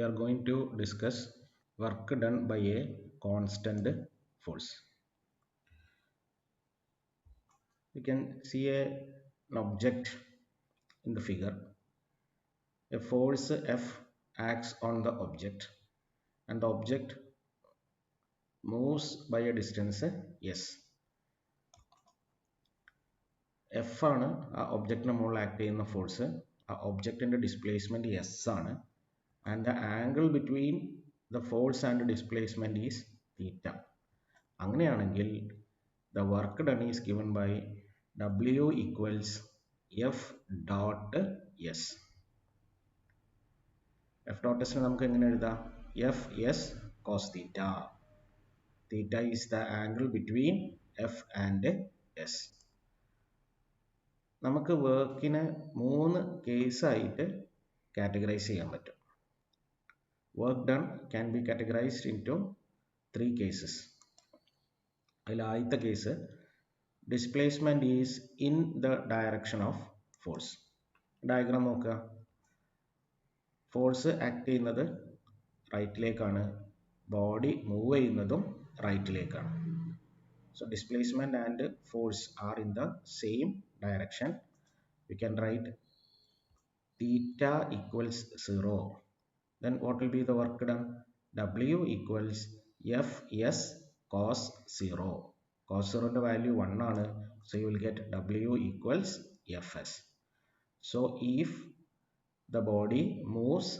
are going to discuss work done by a constant force. You can see an object in the figure. A force F acts on the object and the object moves by a distance S. F ആണ് ആ ഒബ്ജക്റ്റിന് മുകളിൽ act ചെയ്യുന്ന force. ആ ഒബ്ജക്റ്റിൻ്റെ displacement S ആണ്. And the angle between the force and displacement is theta. അങ്ങനെയാണെങ്കിൽ the work done is given by W equals F dot S. F dot എസിനെ നമുക്ക് എങ്ങനെ എഴുതാം? F S cos theta. Theta is the angle between F and S. നമുക്ക് വർക്കിനെ 3 കേസായിട്ട് categorize ചെയ്യാൻ പറ്റും. Work done can be categorized into 3 cases. അതിൽ ആദ്യത്തെ case displacement is in the direction of force. Diagram നോക്കുക. ഫോഴ്സ് ആക്ട് ചെയ്യുന്നത് റൈറ്റിലേക്കാണ്, body move ചെയ്യുന്നതും റൈറ്റിലേക്കാണ്. So displacement and force are in the same direction. We can write theta equals 0. Then what will be the work done? W equals Fs cos 0. Cos 0 the value 1 ആണ്. So you will get W equals Fs. So if the body moves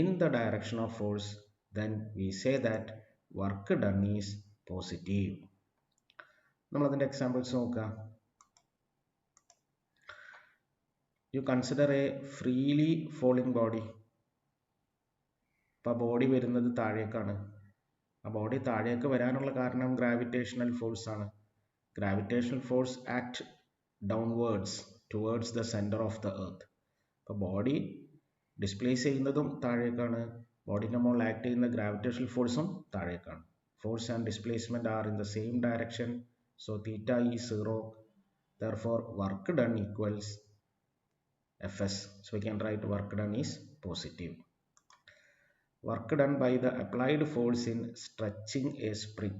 in the direction of force, then we say that work done is positive. നമ്മൾ അതിൻ്റെ examples നോക്കാം. You consider a freely falling body. അപ്പോൾ body വരുന്നത് താഴേക്കാണ്. ആ body താഴേക്ക് വരാനുള്ള കാരണം ഗ്രാവിറ്റേഷണൽ ഫോഴ്സ് ആണ്. Gravitational force act downwards towards the centre of the earth. അപ്പോൾ ബോഡി ഡിസ്പ്ലേസ് ചെയ്യുന്നതും താഴേക്കാണ്, ബോഡിൻ്റെ മുകളിൽ ആക്ട് ചെയ്യുന്ന ഗ്രാവിറ്റേഷണൽ ഫോഴ്സും താഴേക്കാണ്. Force and displacement are in the same direction. So theta is 0, therefore work done equals Fs. So we can write work done is positive. Work done by the applied force in stretching a spring.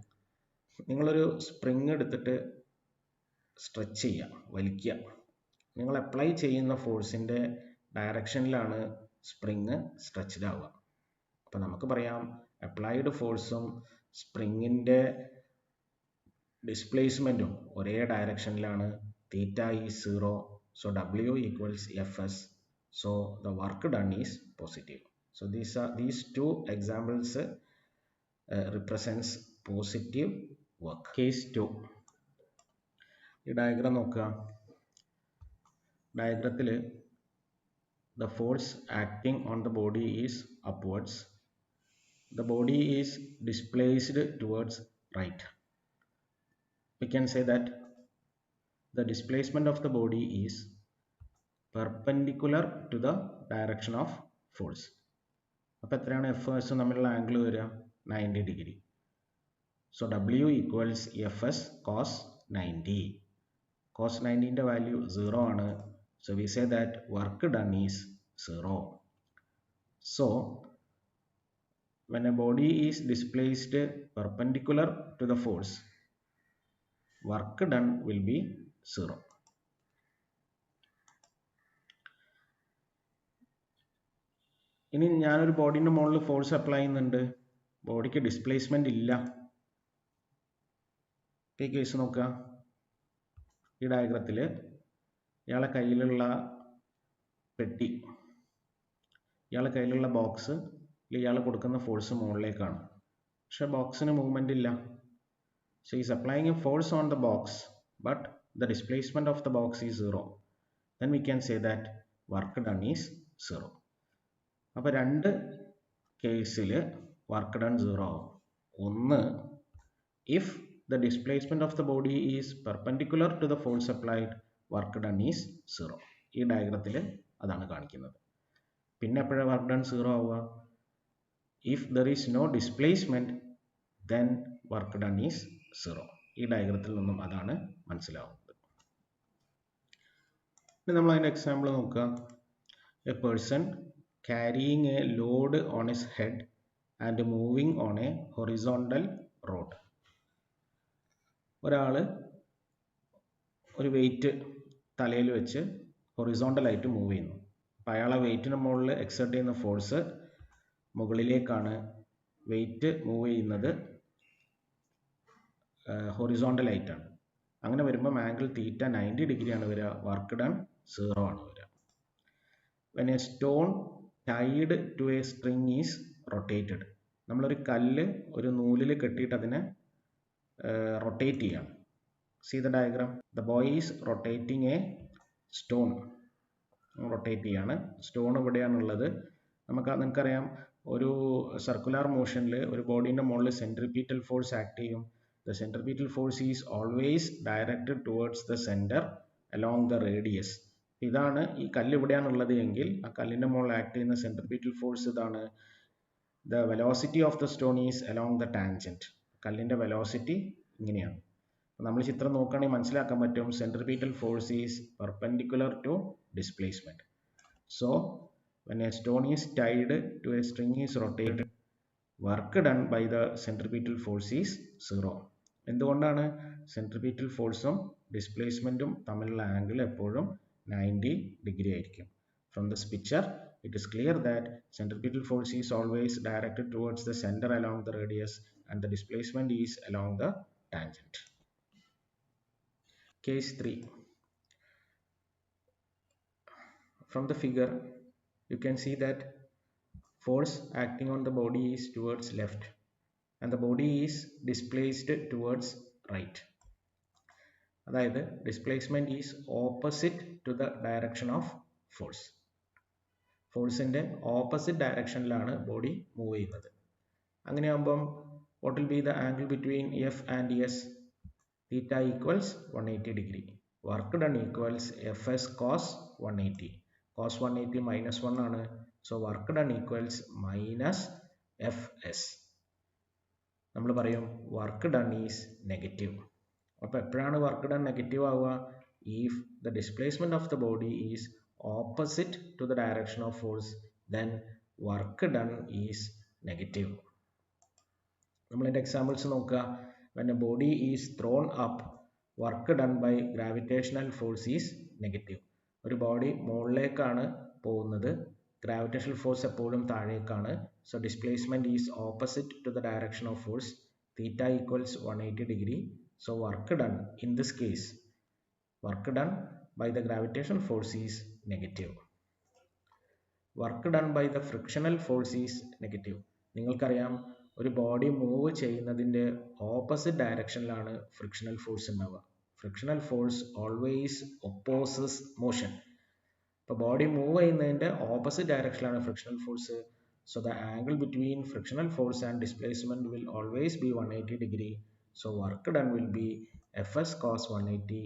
നിങ്ങളൊരു spring എടുത്തിട്ട് stretch ചെയ്യുക, വലിക്കുക. നിങ്ങൾ apply ചെയ്യുന്ന ഫോഴ്സിൻ്റെ ഡയറക്ഷനിലാണ് spring stretched ആവുക. അപ്പോൾ നമുക്ക് പറയാം അപ്ലൈഡ് ഫോഴ്സും സ്പ്രിങ്ങിൻ്റെ ഡിസ്പ്ലേസ്മെൻറ്റും ഒരേ ഡയറക്ഷനിലാണ്. Theta is 0. So W equals Fs. So the work done is positive. So these two examples represents positive work. Case 2. ഈ ഡയഗ്രാം നോക്കുക. ഡയഗ്രത്തിൽ the force acting on the body is upwards. The body is displaced towards right. We can say that the displacement of the body is perpendicular to the direction of force. അപ്പോൾ എത്രയാണ് Fs തമ്മിലുള്ള angle വരിക? 90 degree. So W equals Fs cos 90. cos 90ൻ്റെ value 0 ആണ്. So we say that work done is 0. So when a body is displaced perpendicular to the force, work done will be 0. ഇനി ഞാനൊരു ബോഡീൻ്റെ മുകളിൽ force apply ചെയ്യുന്നുണ്ട്, ബോഡിക്ക് displacement ഇല്ല. ഈ case നോക്കുക. ഈ ഡയഗ്രത്തിൽ ഇയാളെ കയ്യിലുള്ള പെട്ടി, ഇയാളെ കയ്യിലുള്ള ബോക്സ്, ഇയാൾ കൊടുക്കുന്ന ഫോഴ്സ് മുകളിലേക്കാണ്. പക്ഷേ ബോക്സിന് മൂവ്മെൻ്റ് ഇല്ല. So he is applying a force on the box, but the displacement of the box is 0. Then we can say that work done is 0. അപ്പോൾ 2 കേസിൽ വർക്ക് ഡൺ 0 ആവും. ഒന്ന്, if the displacement of the body is perpendicular to the force applied, work done is 0. ഈ ഡയഗ്രത്തിൽ അതാണ് കാണിക്കുന്നത്. പിന്നെ എപ്പോഴാണ് work done 0 ആവുക? if there is no displacement, then work done is 0. ഈ ഡയഗ്രത്തിൽ നിന്നും അതാണ് മനസ്സിലാവുന്നത്. ഇനി നമ്മൾ അതിൻ്റെ എക്സാമ്പിൾ നോക്കുക. A person carrying a load on his head and moving on a horizontal road. ഒരാൾ ഒരു വെയിറ്റ് തലയിൽ വെച്ച് ഹൊറിസോണ്ടലായിട്ട് മൂവ് ചെയ്യുന്നു. അപ്പോൾ അയാളെ വെയിറ്റിന് മുകളിൽ എക്സേർട്ട് ചെയ്യുന്ന ഫോഴ്സ് മുകളിലേക്കാണ്. വെയിറ്റ് മൂവ് ചെയ്യുന്നത് ഹൊറിസോണ്ടലായിട്ടാണ്. അങ്ങനെ വരുമ്പോൾ ആംഗിൾ തീറ്റ 90 ഡിഗ്രിയാണ് വരിക. വർക്ക് ഡൺ 0 ആണ് വരിക. when a stone tied to a string is rotated, നമ്മളൊരു കല്ല് ഒരു നൂലിൽ കെട്ടിയിട്ട് അതിനെ റൊട്ടേറ്റ് ചെയ്യാണ്. See the diagram. The boy is rotating a stone. Rotate ചെയ്യാണ്. സ്റ്റോൺ ഇവിടെയാണുള്ളത്. നിങ്ങൾക്കറിയാം, ഒരു സർക്കുലർ മോഷനിൽ ഒരു ബോഡീൻ്റെ മുകളിൽ സെൻട്രിപീറ്റൽ ഫോഴ്സ് ആക്ട് ചെയ്യും. The centripetal force is always directed towards the center along the radius. ഇതാണ് ഈ കല്ല് ഇവിടെയാണുള്ളത് എങ്കിൽ ആ കല്ലിൻ്റെ മുകളിൽ ആക്ട് ചെയ്യുന്ന സെൻട്രിപീറ്റൽ ഫോഴ്സ് ഇതാണ്. The velocity of the stone is along the tangent. കല്ലിൻ്റെ വെലോസിറ്റി ഇങ്ങനെയാണ്. നമ്മൾ ചിത്രം നോക്കുകയാണെങ്കിൽ മനസ്സിലാക്കാൻ പറ്റും, centripetal force is perpendicular to displacement. So when a stone is tied to a string is rotated, work done by the centripetal force is 0. എന്തുകൊണ്ടാണ്? Centripetal ഫോഴ്സും ഡിസ്പ്ലേസ്മെന്റും തമ്മിലുള്ള ആംഗിൾ എപ്പോഴും 90 ഡിഗ്രി ആയിരിക്കും. From this picture, it is clear that centripetal force is always directed towards the center along the radius and the displacement is along the tangent. Case 3. From the figure, you can see that force acting on the body is towards left and the body is displaced towards right. അതായത് displacement is opposite to the direction of force. ഫോഴ്സിൻ്റെ opposite ഡയറക്ഷനിലാണ് body move ചെയ്യുന്നത്. അങ്ങനെയാകുമ്പം what will be the angle between F and S? Theta equals 180 degree. Work done equals F S cos 180. Cos 180 -1 ആണ്. So work done equals minus F S. നമ്മൾ പറയും work done is negative. അപ്പോൾ എപ്പോഴാണ് work done negative ആവുക? If the displacement of the body is opposite to the direction of force, then work done is negative. നമ്മളിതിൻ്റെ examples നോക്കുക. when a body is thrown up, work done by gravitational force is negative. ഒരു body മുകളിലേക്കാണ് പോകുന്നത്, gravitational force എപ്പോഴും താഴേക്കാണ്. So displacement is opposite to the direction of force. Theta equals 180 degree. So work done in this case, work done by the gravitational force is negative. Work done by the frictional force is negative. നിങ്ങൾക്കറിയാം, ഒരു body move ചെയ്യുന്നതിൻ്റെ opposite ഡയറക്ഷനിലാണ് frictional force ഉണ്ടാവുക. Frictional force always opposes motion. ഇപ്പോൾ body move ചെയ്യുന്നതിൻ്റെ opposite ഡയറക്ഷനിലാണ് frictional force. So the angle between frictional force and displacement will always be 180 degree. So work done will be Fs cos 180.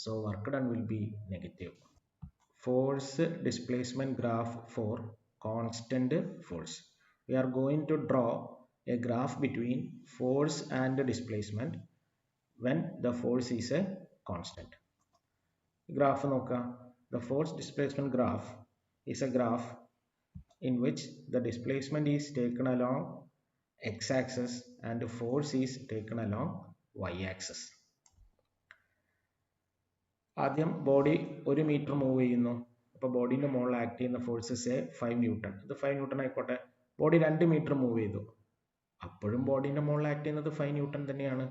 So work done will be negative. Force displacement graph for constant force. We are going to draw a graph between force and displacement when the force is a constant. Graph നോക്കുക. The force displacement graph is a graph in which the displacement is taken along x-axis and force is taken along y-axis. ആദ്യം body 1 metre move ചെയ്യുന്നു. അപ്പോൾ ബോഡീൻ്റെ മുകളിൽ act ചെയ്യുന്ന forces 5 newton. ഇത് 5 newton ആയിക്കോട്ടെ. Body 2 metre move ചെയ്തു, അപ്പോഴും ബോഡീൻ്റെ മുകളിൽ ആക്ട് ചെയ്യുന്നത് 5 ന്യൂട്ടൺ തന്നെയാണ്.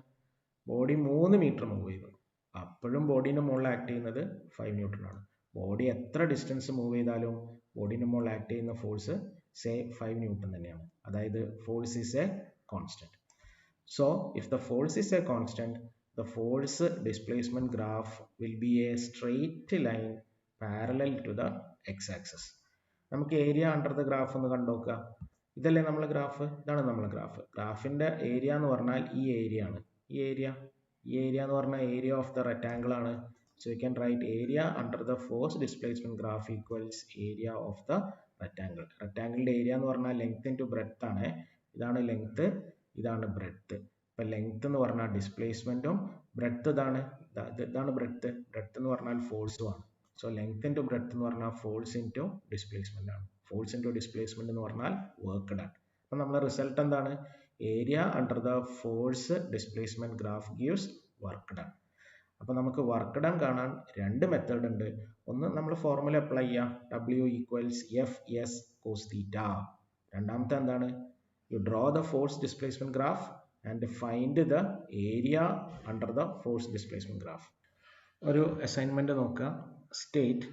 ബോഡി 3 മീറ്റർ മൂവ് ചെയ്തു, അപ്പോഴും ബോഡീൻ്റെ മുകളിൽ ആക്ട് ചെയ്യുന്നത് 5 ന്യൂട്ടൺ ആണ്. ബോഡി എത്ര ഡിസ്റ്റൻസ് മൂവ് ചെയ്താലും ബോഡീൻ്റെ മുകളിൽ ആക്ട് ചെയ്യുന്ന ഫോഴ്സ് 5 ന്യൂട്ടൺ തന്നെയാണ്. അതായത് force is A constant. So if the force is A constant, the force displacement graph will be a straight line parallel to the x-axis. നമുക്ക് area under the graph ഒന്ന് കണ്ടുനോക്കുക. ഇതല്ലേ നമ്മളെ graph? ഇതാണ് നമ്മളെ graph. ഗ്രാഫിൻ്റെ area എന്ന് പറഞ്ഞാൽ ഈ area ആണ്. ഈ ഏരിയ എന്ന് പറഞ്ഞാൽ ഏരിയ ഓഫ് ദ റെക്ടാങ്കിൾ ആണ്. So you can write area under the force displacement graph equals area of the rectangle. റെക്ടാങ്കിളിൻ്റെ ഏരിയ എന്ന് പറഞ്ഞാൽ ലെങ്ത് ഇൻറ്റു ബ്രെഡ്ത്ത് ആണ്. ഇതാണ് ലെങ്ത്, ഇതാണ് ബ്രെഡ്ത്ത്. ഇപ്പോൾ ലെങ്ത് എന്ന് പറഞ്ഞാൽ ഡിസ്പ്ലേസ്മെൻറ്റും, ബ്രെഡ്ത്ത് ഇതാണ് ബ്രെഡ്ത്ത് എന്ന് പറഞ്ഞാൽ ഫോഴ്സും ആണ്. സോ ലെങ്ത് ഇൻറ്റു ബ്രെഡ്ത്ത് എന്ന് പറഞ്ഞാൽ ഫോഴ്സ് ഇൻറ്റു ഡിസ്പ്ലേസ്മെൻ്റ് ആണ്. ഫോഴ്സ് ഇൻറ്റു ഡിസ്പ്ലേസ്മെൻറ്റ് എന്ന് പറഞ്ഞാൽ വർക്ക് ഡൺ. അപ്പം നമ്മളെ റിസൾട്ട് എന്താണ്? Area under the force displacement graph gives work done. അപ്പോൾ നമുക്ക് വർക്ക് ഡൺ കാണാൻ രണ്ട് മെത്തേഡ് ഉണ്ട്. ഒന്ന് നമ്മൾ ഫോർമുല അപ്ലൈ ചെയ്യാം, W equals F S cos theta. രണ്ടാമത്തെ എന്താണ്? You draw the force displacement graph and find the area under the force displacement graph. ഒരു അസൈൻമെൻറ്റ് നോക്കുക. State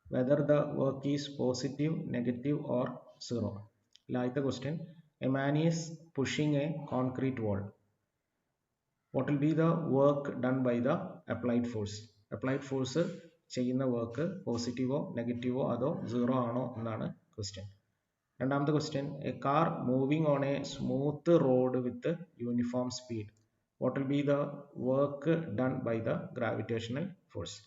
whether the work is positive, negative or zero. ആദ്യത്തെ question, a man is pushing a concrete wall. What will be the work done by the applied force? Applied force ചെയ്യുന്ന work പോസിറ്റീവോ നെഗറ്റീവോ അതോ zero ആണോ എന്നാണ് question. രണ്ടാമത്തെ question, a car moving on a smooth road with uniform speed. What will be the work done by the gravitational force?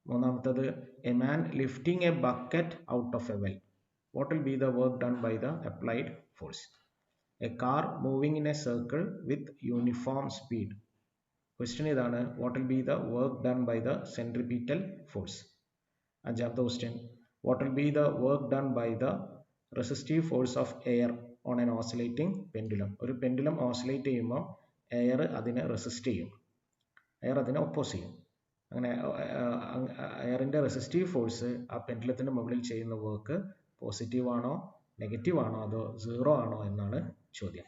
മൂന്നാമത്തത്, a man lifting a bucket out of a well. What will be the work done by the applied force? A car moving in a circle with uniform speed. Question ഇതാണ്, what will be the work done by the centripetal force? അഞ്ചാമത്തെ question, what will be the work done by the resistive force of air on an oscillating pendulum? ഒരു pendulum oscillate ചെയ്യുമ്പോൾ air അതിനെ resist ചെയ്യും, air അതിനെ oppose ചെയ്യും. അങ്ങനെ എയറിൻ്റെ resistive force ആ പെൻഡുലത്തിൻ്റെ മുകളിൽ ചെയ്യുന്ന വർക്ക് പോസിറ്റീവ് ആണോ നെഗറ്റീവ് ആണോ അതോ സീറോ ആണോ എന്നാണ് ചോദ്യം.